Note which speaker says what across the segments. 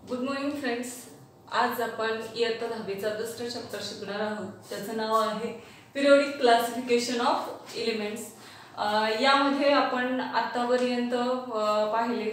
Speaker 1: Good morning friends. आज आपण इयत्ता 10वीचा दुसरा चॅप्टर शिकणार आहोत. त्याचं नाव आहे पिरियोडिक क्लासिफिकेशन ऑफ एलिमेंट्स. यामध्ये आपण आतापर्यंत पाहिले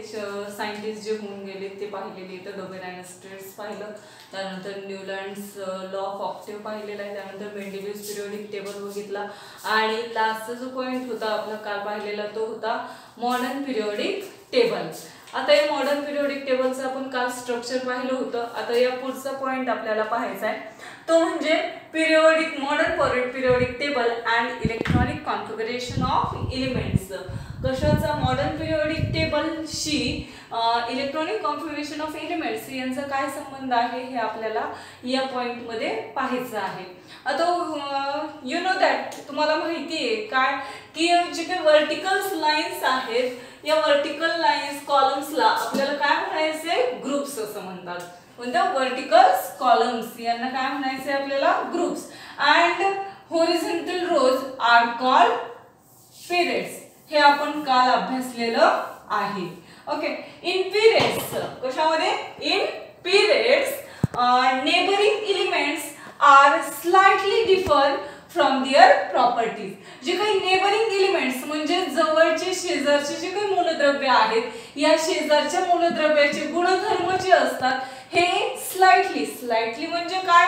Speaker 1: सायंटिस्ट जे होऊन गेले ते पाहिलेले. तर डोबेनायस्टेट्स पाहिलं, त्यानंतर न्यूलँड्स लॉ ऑफ ऑक्टेव्ह पाहिलेला आहे, त्यानंतर मेंडेलिव्हज पिरियोडिक टेबल बघितला आणि लास्टचा जो पॉईंट होता आपला काल पाहिलेला तो होता मॉडर्न पिरियोडिक टेबल. आता या मॉडर्न पिरियोडिक टेबलचं आपण काल स्ट्रक्चर पाहिलं होतं. आता या पुढचा पॉइंट आपल्याला पाहायचा आहे तो म्हणजे periodic modern periodic table and electronic configuration of elements. कशाचा? मॉडर्न पिरियोडिक टेबलशी इलेक्ट्रॉनिक कॉन्फिगरेशन ऑफ एलिमेंट्स यांचा काय संबंध आहे हे आपल्याला या पॉइंटमध्ये पाहायचं आहे. आता यू नो दॅट तुम्हाला माहिती आहे काय की जे काही वर्टिकल लाईन्स आहेत या वर्टिकल लाईन्स कॉलम्सला आपल्याला काय म्हणायचे? ग्रुप्स असं म्हणतात. कोणत्या? वर्टिकल कॉलम्स यांना काय म्हणायचे आपल्याला? Groups. And horizontal rows are called periods. हे आपण काल अभ्यासलेलं आहे. ओके. इन पिरियड्स कशामध्ये? In periods neighbouring elements are slightly differ from their properties. जे काही नेबरिंग एलिमेंट्स म्हणजे जवळचे शेजारचे जे काही मूलद्रव्य आहेत या शेजारच्या मूलद्रव्याचे गुणधर्म जे असतात हे स्लाइटली म्हणजे काय?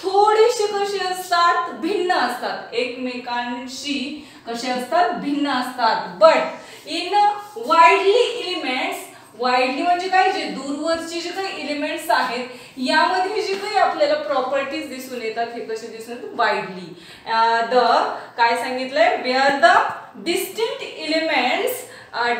Speaker 1: थोडेसे कसे असतात? भिन्न असतात. एकमेकांशी कसे असतात? भिन्न असतात. But in widely elements, widely म्हणजे काय? जे दूरवरचे जे काही एलिमेंट्स आहेत यामध्ये जे काही आपल्याला प्रॉपर्टीज दिसून येतात हे कसे दिसून येतात? वाइडली. द काय सांगितलंय? Where the distinct elements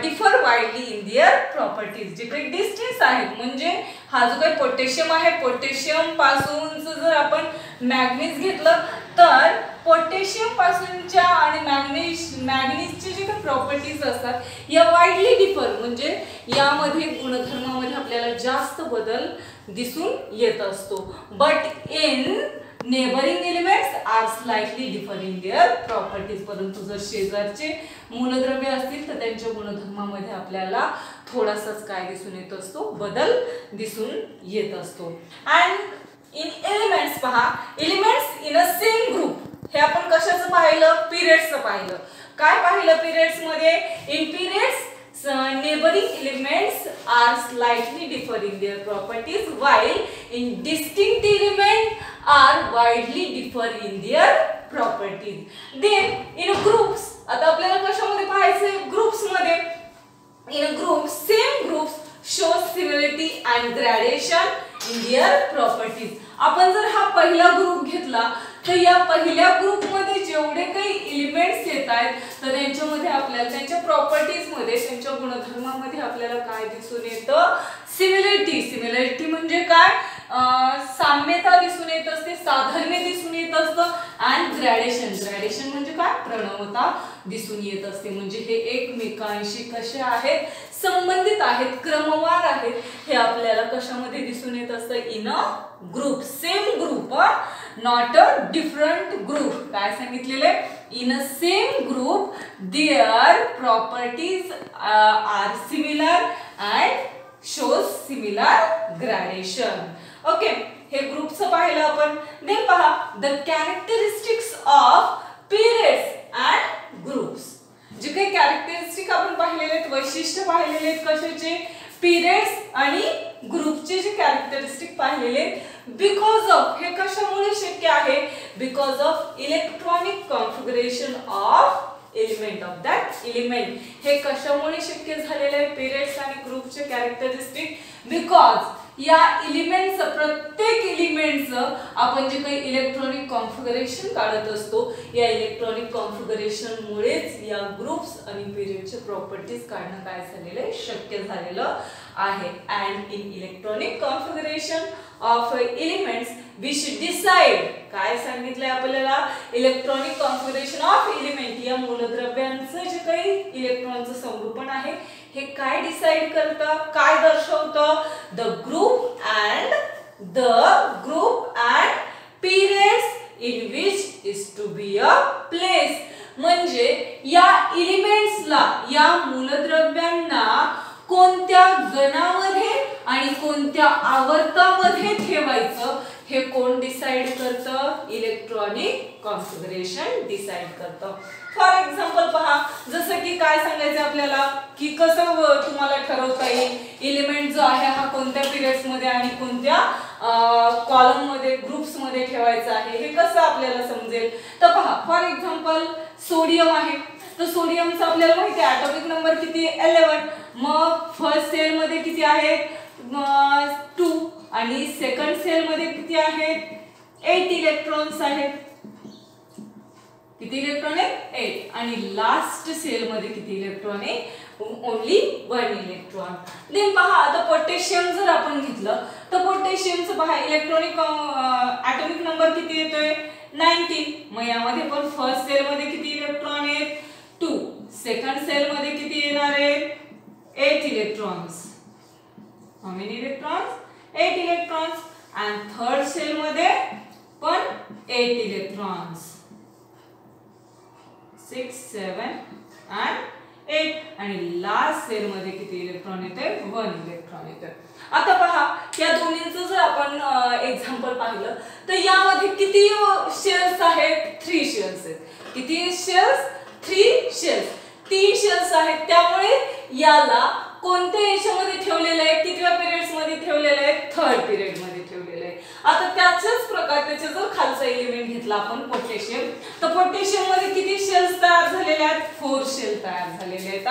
Speaker 1: differ widely in their properties. जे काही डिस्टन्स आहेत म्हणजे हा जो काही पोटॅशियम आहे, पोटॅशियम पासूनच जर आपण मॅग्नीज घेतलं तर पोटॅशियम पासूनच्या आणि मॅग्नीजचे जे काही प्रॉपर्टीज असतात या वाइडली डिफर म्हणजे यामध्ये गुणधर्मामध्ये आपल्याला जास्त बदल दिसून येत असतो. But in neighbouring elements are slightly differ in their properties. परंतु जर शेजारचे मूलद्रव्य असतील तर त्यांच्या गुणधर्मामध्ये आपल्याला थोडासाच काय दिसून येत असतो? बदल दिसून येत असतो. अँड इन एलिमेंट्स पहा, elements in a same group. हे आपण कशाचं पाहिलं? पिरियड्सचं पाहिलं. काय पाहिलं पिरियड्स मध्ये? In periods neighboring elements are slightly differ in their properties while in distinct elements are widely differ in their properties. Then in groups, आता आपल्याला कशामध्ये पाहायचंय? ग्रुप्स मध्ये. in groups same groups show similarity and gradation in their properties. आपण जर हा पहिला group घेतला तर या पहिल्या ग्रुप मध्ये जेवढे काही एलिमेंट्स येत आहेत तर त्यांच्यामध्ये आपल्याला त्यांच्या प्रॉपर्टीज मध्ये त्यांच्या गुणधर्मामध्ये आपल्याला काय दिसून येतं? सिमिलरिटी म्हणजे काय? साम्यता दिसून येत असते, साधर्म्य दिसून येत असतं. अँड ग्रॅडेशन म्हणजे काय? प्रणवता दिसून येत असते. म्हणजे हे एकमेकांशी कसे आहेत? संबंधित आहेत, क्रमवार आहेत. हे आपल्याला कशामध्ये दिसून येत असतं? In a group. Same group, not a different group. काय सांगितलेले? In a same group their properties are similar and shows similar gradation. Okay. हे ग्रुपचं पाहिलं आपण. देन पहा the characteristics of periods and groups. जे काही कॅरेक्टरिस्टिक आपण पाहिलेले आहेत, वैशिष्ट्य पाहिलेले आहेत कशाचे? पिरियड्स आणि ग्रुपचे जे कॅरेक्टरिस्टिक पाहिलेले. बिकॉज ऑफ, हे कशामुळे शक्य आहे? Because of electronic configuration of element of that element. हे कशामुळे शक्य झालेलं आहे? पिरियड्स आणि ग्रुपचे कॅरेक्टरिस्टिक. बिकॉज या एलिमेंटचं, प्रत्येक एलिमेंटचं आपण जे काही इलेक्ट्रॉनिक कॉन्फिगरेशन काढत असतो या इलेक्ट्रॉनिक कॉन्फिगरेशन मुळेच या ग्रुप्स आणि पिरियडचे प्रॉपर्टीज काढणं काय झालेलं आहे? शक्य झालेलं आहे. And in electronic configuration of elements we should decide. काय सांगितलंय आपल्याला? इलेक्ट्रॉनिक कॉन्फिगरेशन ऑफ एलिमेंट या मूलद्रव्यांचं जे काही इलेक्ट्रॉनचं संरूपण आहे हे काय डिसाइड करतं? काय दर्शवतं? The group and periods in which is to be a place. म्हणजे या एलिमेंट्सला, या मूलद्रव्यांना कोणत्या गणामध्ये आणि कोणत्या आवर्तामध्ये ठेवायचं हे कोण डिसाइड करतं? इलेक्ट्रॉनिक कॉन्फिगरेशन डिसाइड करतं. फॉर एक्झाम्पल पहा, जसं की काय सांगायचं आपल्याला की कसं तुम्हाला ठरवता येईल एलिमेंट जो आहे हा कोणत्या पिरियड्स मध्ये आणि कोणत्या कॉलम मध्ये ग्रुप्स मध्ये ठेवायचा आहे हे कसं आपल्याला समजेल? तर पहा, फॉर एक्झाम्पल सोडियम आहे, तर सोडियमचा आपल्याला माहिती आहे ॲटॉमिक नंबर किती? 11. मग फर्स्ट सेल मध्ये किती आहेत? 2 आणि सेकंड सेल मध्ये किती आहेत? 8 इलेक्ट्रॉन्स आहेत. किती इलेक्ट्रॉन आहेत? 8. आणि लास्ट सेल मध्ये किती इलेक्ट्रॉन आहे? Only 1 electron. देन पहा, आता पोटॅशियम जर आपण घेतलं तर पोटॅशियमचं पहा इलेक्ट्रॉनिक ॲटॉमिक नंबर किती येतोय? 19. मग यामध्ये पण फर्स्ट सेल मध्ये किती इलेक्ट्रॉन आहेत? 2. सेकंड सेल मध्ये किती येणार आहेत? 8 electrons. How many electrons? 8 electrons. आणि थर्ड सेल मध्ये पण 8 इलेक्ट्रॉन्स. 6, 7 and 8. आणि लास्ट सेल मध्ये किती इलेक्ट्रॉन येते? 1 इलेक्ट्रॉन येते. आता पहा, या दोन्हींचं जर आपण एक्झाम्पल पाहिलं तर यामध्ये किती शेल्स आहेत? 3 शेल्स आहेत. किती शेल्स? 3 शेल्स. 3 शेल्स आहेत. त्यामुळे याला कोणत्या याच्यामध्ये ठेवलेलं आहे? कितव्या पिरियड्स मध्ये ठेवलेलं आहे? थर्ड पिरियड मध्ये ठेवलेलं आहे. आता त्याच्याच प्रकार त्याचा जर खालचा एलिमेंट घेतला आपण पोटॅशियम, तर पोटॅशियम मध्ये किती शेल्स तयार झालेले आहेत? 4 शेल तयार झालेले आहेत.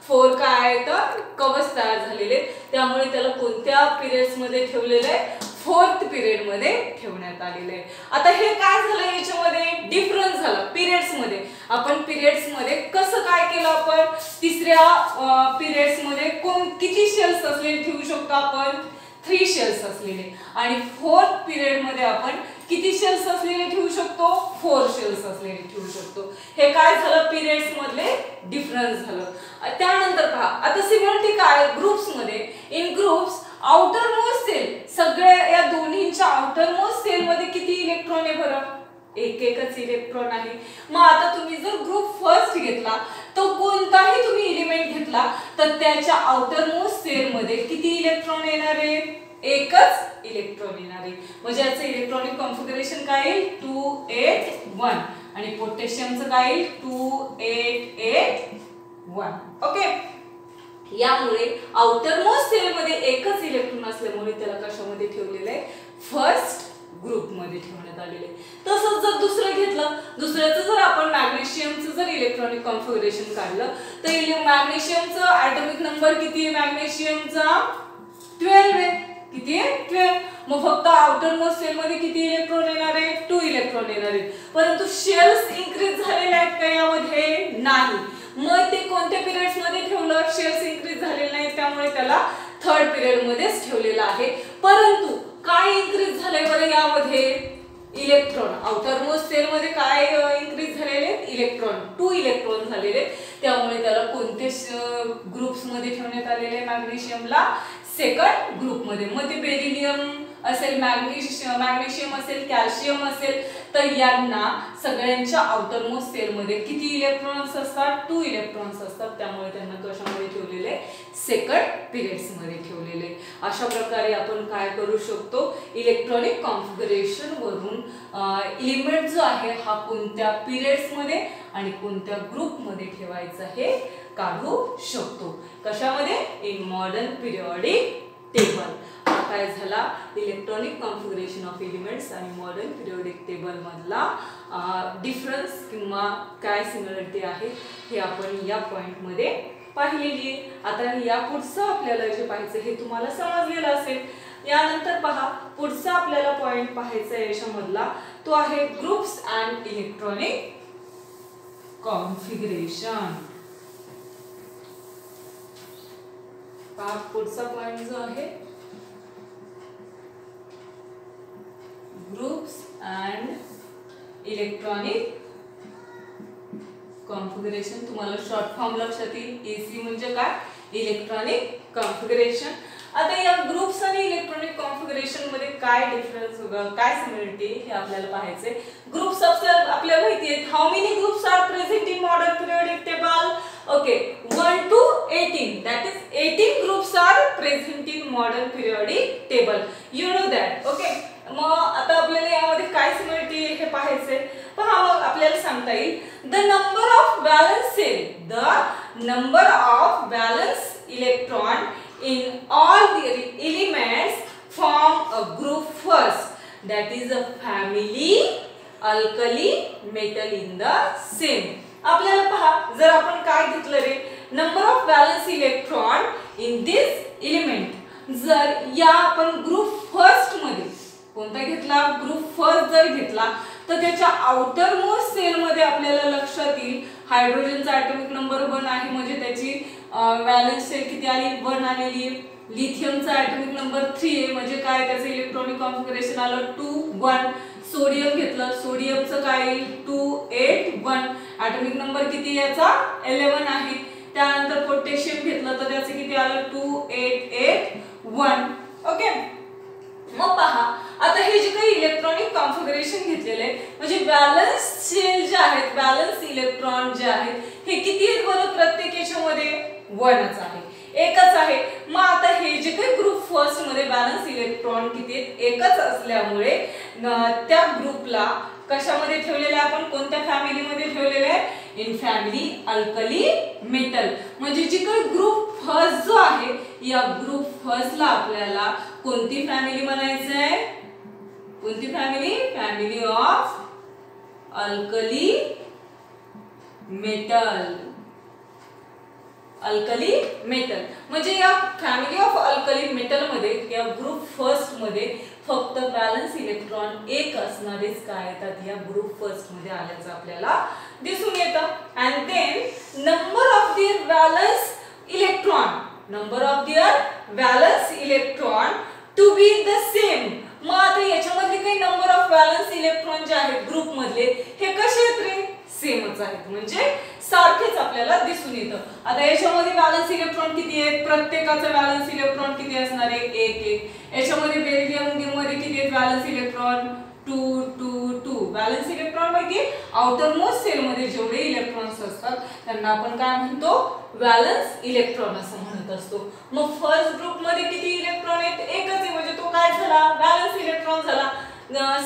Speaker 1: 4 काय आहेत? कवच तयार झालेले. त्यामुळे त्याला कोणत्या पिरियड्स मध्ये ठेवलेलं आहे? 4th पिरियड मध्ये ठेवण्यात आलेलं आहे. आता हे काय झालं? याच्यामध्ये डिफरन्स झाला पिरियड्स मध्ये. आपण पिरियड्स मध्ये कसं काय केलं? आपण तिसऱ्या पिरियड्स मध्ये किती शेल्स असलेले ठेवू शकतो? आपण 3 शेल्स असलेले. आणि 4th पिरियड मध्ये आपण किती शेल्स असलेले ठेवू शकतो? 4 शेल्स असलेले ठेवू शकतो. हे काय झालं? पिरियड्स मधले डिफरन्स झालं. त्यानंतर पहा, आता सिमिलरिटी काय? ग्रुप्स मध्ये. In groups outer most shell, सगळ्या या दोन्हींच्या आउटर मोस्ट सेल मध्ये किती इलेक्ट्रॉन आहे बरं? एकच इलेक्ट्रॉन आहे. मग आता तुम्ही जर ग्रुप फर्स्ट घेतला तो कोणताही तुम्ही एलिमेंट घेतला तर त्याच्या आउटर मोस्ट सेल मध्ये किती इलेक्ट्रॉन येणार आहे? एकच इलेक्ट्रॉन येणार आहे. म्हणजे याचं इलेक्ट्रॉनिक कॉन्फिगरेशन काय येईल? 2, 8, 1. आणि पोटॅशियमचं काय येईल? 2, 8, 8, 1. ओके. यामुळे आउटर मोस्ट सेल मध्ये एकच इलेक्ट्रॉन असल्यामुळे त्याला कशामध्ये ठेवलेलं आहे? फर्स्ट ग्रुप मध्ये ठेवण्यात आलेले. तसंच जर दुसरं घेतलं, दुसऱ्याचं जर आपण मॅग्नेशियमचं जर इलेक्ट्रॉनिक कॉन्फिगरेशन काढलं तर मॅग्नेशियमचं ॲटॉमिक नंबर किती आहे? मॅग्नेशियमचा 12 आहे. किती आहे? 12. मग फक्त आउटर मोस्ट सेल मध्ये किती इलेक्ट्रॉन येणार आहे? 2 इलेक्ट्रॉन येणार आहेत. परंतु शेल्स इन्क्रीज झालेले आहेत का यामध्ये? नाही. मग ते कोणत्या पिरियड्स मध्ये ठेवलं? शेल्स इन्क्रीज झालेले नाही त्यामुळे त्याला थर्ड पिरियड मध्येच ठेवलेलं आहे. परंतु काय इन्क्रीज झालंय बरं यामध्ये? इलेक्ट्रॉन. आउटर मोस्ट सेल मध्ये काय इन्क्रीज झालेले? इलेक्ट्रॉन. 2 इलेक्ट्रॉन झालेले. त्यामुळे त्याला कोणते ग्रुप्स मध्ये ठेवण्यात आलेले? मॅग्नेशियमला सेकंड ग्रुप मध्ये. मग ते बेरिलियम असेल, मॅग्नेशियम असेल, कॅल्शियम असेल, तर यांना सगळ्यांच्या आउटर मोस्ट सेल मध्ये किती इलेक्ट्रॉन्स असतात? 2 इलेक्ट्रॉन्स असतात. त्यामुळे त्यांना कशामध्ये ठेवलेले? सेकंड पिरियड्स मध्ये ठेवलेले. अशा प्रकारे आपण काय करू शकतो? इलेक्ट्रॉनिक कॉन्फिगरेशन वरून एलिमेंट जो आहे हा कोणत्या पिरियड्स मध्ये आणि कोणत्या ग्रुप मध्ये ठेवायचा हे काढू शकतो. कशामध्ये? In modern periodic table. काय झाला? इलेक्ट्रॉनिक कॉन्फिगरेशन ऑफ एलिमेंट्स आणि मॉडर्न पिरियॉडिक टेबल मधला डिफरन्स किंवा काय सिमिलरिटी आहे हे आपण या पॉइंट मध्ये पाहिलेली आहे. आता या पुढचं आपल्याला जे पाहायचं हे तुम्हाला समजलेलं असेल. यानंतर पहा, पुढचा आपल्याला पॉइंट पाहायचा आहे याच्यामधला तो आहे ग्रुप्स अँड इलेक्ट्रॉनिक कॉन्फिगरेशन. पहा, पुढचा पॉइंट जो आहे ग्रुप्स अँड इलेक्ट्रॉनिक कॉन्फिगरेशन. तुम्हाला शॉर्ट फॉर्म लक्षात येईल. एसी म्हणजे काय? Electronic configuration. आता या ग्रुप्स आणि इलेक्ट्रॉनिक कॉन्फिगरेशन मध्ये काय डिफरन्स, काय सिमिलरिटी हे आपल्याला पाहायचे. ग्रुप्स आपल्याला माहिती आहे. How many groups are present in modern periodic table? Okay, 1 to 18. That is 18 groups are present in modern periodic periodic table. You know that. Okay. मग आता आपल्याला यामध्ये काय मिळते हे पाहायचंय. पहा मग आपल्याला सांगता येईल the number of valence shell, the number of valence electron in all the elements form a group first, that is a family alkali metal in the same. आपल्याला पहा जर आपण काय घेतलं रे, number of valence electron in this element. जर या आपण ग्रुप फर्स्ट मध्ये कोणता घेतला, ग्रुप फर्स्ट जर घेतला तर त्याच्या आउटर मोस्ट सेल मध्ये आपल्याला लक्षात येईल हायड्रोजनचा ॲटॉमिक नंबर 1 आहे, म्हणजे त्याची व्हॅलन्स सेल किती आली, 1 आलेली. लिथियमचा ॲटॉमिक नंबर 3 आहे, म्हणजे काय त्याचं इलेक्ट्रॉनिक कॉन्फिगरेशन आलं 2 1. सोडियम घेतलं, सोडियमचं काय येईल 2 8 1. ॲटॉमिक नंबर किती याचा 11 आहे. त्यानंतर पोटॅशियम घेतलं तर त्याचं किती आलं 2 8 8 1. ओके. मग पहा आता हे जे काही इलेक्ट्रॉनिक कॉन्फिगरेशन घेतलेले आहे, म्हणजे व्हॅलन्स सेल जे आहेत, व्हॅलन्स इलेक्ट्रॉन जे आहेत हे किती आहेत बरं, प्रत्येक याच्यामध्ये 1च आहे, एकच आहे. मग आता हे जे काही ग्रुप फर्स्ट मध्ये व्हॅलन्स इलेक्ट्रॉन किती आहेत, एकच असल्यामुळे त्या ग्रुपला कशामध्ये ठेवलेले आपण, कोणत्या फॅमिलीमध्ये ठेवलेले आहे, इन फॅमिली अल्कली मेटल. म्हणजे जी काही ग्रुप फर्स्ट जो आहे या ग्रुप फर्स्टला आपल्याला कोणती फॅमिली म्हणायचं आहे, कोणती family, family of alkali metal. Alkali metal म्हणजे या फॅमिली ऑफ अल्कली मेटल मध्ये या ग्रुप फर्स्ट मध्ये फक्त बॅलन्स इलेक्ट्रॉन एक असणारेच काय येतात या ग्रुप फर्स्ट मध्ये आल्याचं आपल्याला दिसून येतं. And then number of their valence electron, number of their valence electron to be the same. मग आता याच्यामध्ये काही नंबर ऑफ बॅलन्स इलेक्ट्रॉन जे आहेत ग्रुप मधले हे कसे आहेत रे, सेमच आहेत, म्हणजे सारखेच आपल्याला दिसून येतं. आता याच्यामध्ये बॅलन्स इलेक्ट्रॉन किती आहेत, प्रत्येकाचा बॅलन्स इलेक्ट्रॉन किती असणार आहे 1 1. याच्यामध्ये बेरिलियम मध्ये किती आहेत बॅलन्स इलेक्ट्रॉन 2 2 2. बॅलन्स इलेक्ट्रॉन माहिती आउटर मोस्ट सेल मध्ये जेवढे इलेक्ट्रॉन्स असतात त्यांना आपण काय म्हणतो, व्हॅलन्स इलेक्ट्रॉन असं म्हणत असतो. मग फर्स्ट ग्रुप मध्ये किती इलेक्ट्रॉन आहेत, एकच आहे, म्हणजे तो काय झाला, व्हॅलन्स इलेक्ट्रॉन झाला.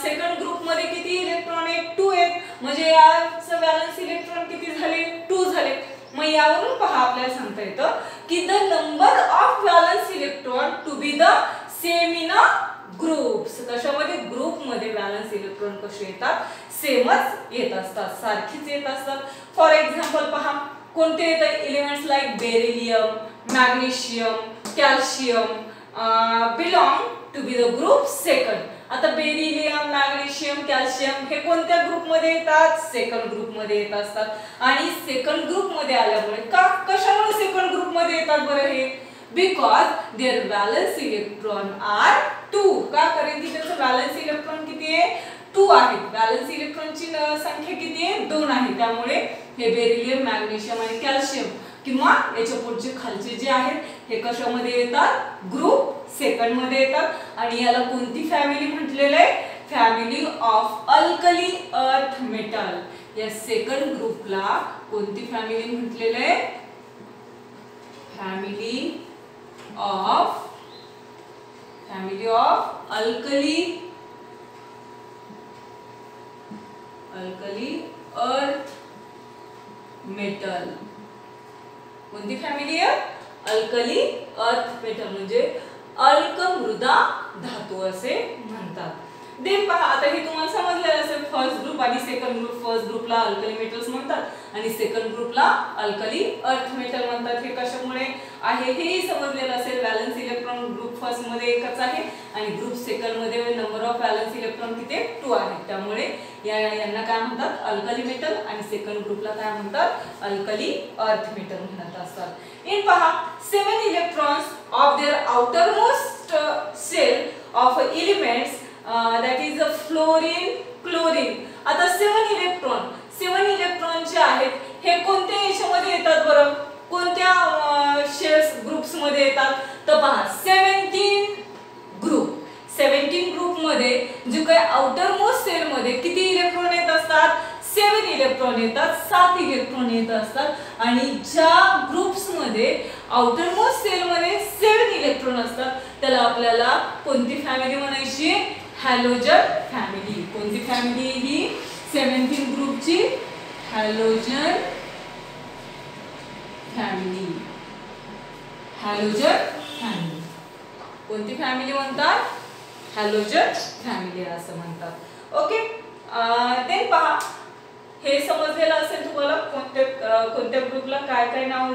Speaker 1: सेकंड ग्रुप मध्ये किती इलेक्ट्रॉन आहेत, 2 आहेत, म्हणजे याचं व्हॅलन्स इलेक्ट्रॉन किती झाले, 2 झाले. मग यावरून पहा आपल्याला सांगता येतं की the number of valence electron to be the same in a groups. कशामध्ये, ग्रुप मध्ये व्हॅलन्स इलेक्ट्रॉन कसे येतात, सेमच येत असतात, सारखीच येत असतात. फॉर एक्झाम्पल पहा कोणते येतात elements like beryllium, magnesium, calcium belong to be the group second. आता बेरिलियम, मॅग्नेशियम, कॅल्शियम हे कोणत्या ग्रुप मध्ये येतात, सेकंड ग्रुप मध्ये येत असतात. आणि सेकंड ग्रुप मध्ये आल्यामुळे कशामुळे सेकंड ग्रुप मध्ये येतात बरं हे, because their valence electron are 2. का, कारण की त्याचं व्हॅलन्स इलेक्ट्रॉन किती आहे 2 आहेत. व्हॅलन्स इलेक्ट्रॉनची संख्या किती आहे 2 आहे. त्यामुळे हे बेरिलियम, मॅग्नेशियम आणि कॅल्शियम किंवा याच्या पुढचे खालचे जे आहेत हे कशामध्ये येतात, ग्रुप सेकंड मध्ये येतात. आणि याला कोणती फॅमिली म्हटलेलं आहे, family of alkali earth metal. या सेकंड ग्रुपला कोणती फॅमिली म्हटलेलं आहे, family of alkali earth metal. कोणती फॅमिली आहे, अल्कली अर्थ मेटल, म्हणजे अल्क मृदा धातू असे म्हणतात. देन पहा आता हे तुम्हाला समजलेलं असेल, फर्स्ट ग्रुप आणि सेकंड ग्रुप. फर्स्ट ग्रुपला अल्कली मेटल्स म्हणतात आणि सेकंड ग्रुपला अल्कली अर्थ मेटल म्हणतात. हे कशामुळे आहे हेही समजलेलं असेल. व्हॅलन्स इलेक्ट्रॉन ग्रुप फर्स्ट मध्ये एकच आहे आणि ग्रुप सेकंड मध्ये नंबर ऑफ व्हॅलन्स इलेक्ट्रॉन किती 2 आहेत. त्यामुळे यांना काय म्हणतात, अल्कली मेटल, आणि सेकंड ग्रुपला काय म्हणतात, अल्कली अर्थ मेटल म्हणत असतात. इन पहा 7 electrons of their outermost shell of elements that is a fluorine, chlorine. आता 7 इलेक्ट्रॉन जे आहेत हे कोणत्या याच्यामध्ये येतात बरं, कोणत्या शेल्स ग्रुप्स मध्ये येतात, तर पहा 17 ग्रुप मध्ये जे काही आउटर मोस्ट सेल मध्ये किती इलेक्ट्रॉन येत असतात, 7 इलेक्ट्रॉन येतात, 7 इलेक्ट्रॉन येत असतात. आणि ज्या ग्रुप्स मध्ये आउटर मोस्ट सेल मध्ये 7 इलेक्ट्रॉन असतात, त्याला आपल्याला कोणती फॅमिली म्हणायची? Halogen family. कोणती फॅमिली ही? 17 ग्रुपची हॅलोजन फॅमिली. Halogen family. कोणती फॅमिली म्हणतात? हॅलोजन फॅमिली असं म्हणतात. ओके, देन पहा, हे समजलेलं असेल तुम्हाला कोणत्या ग्रुपला काय काय नाव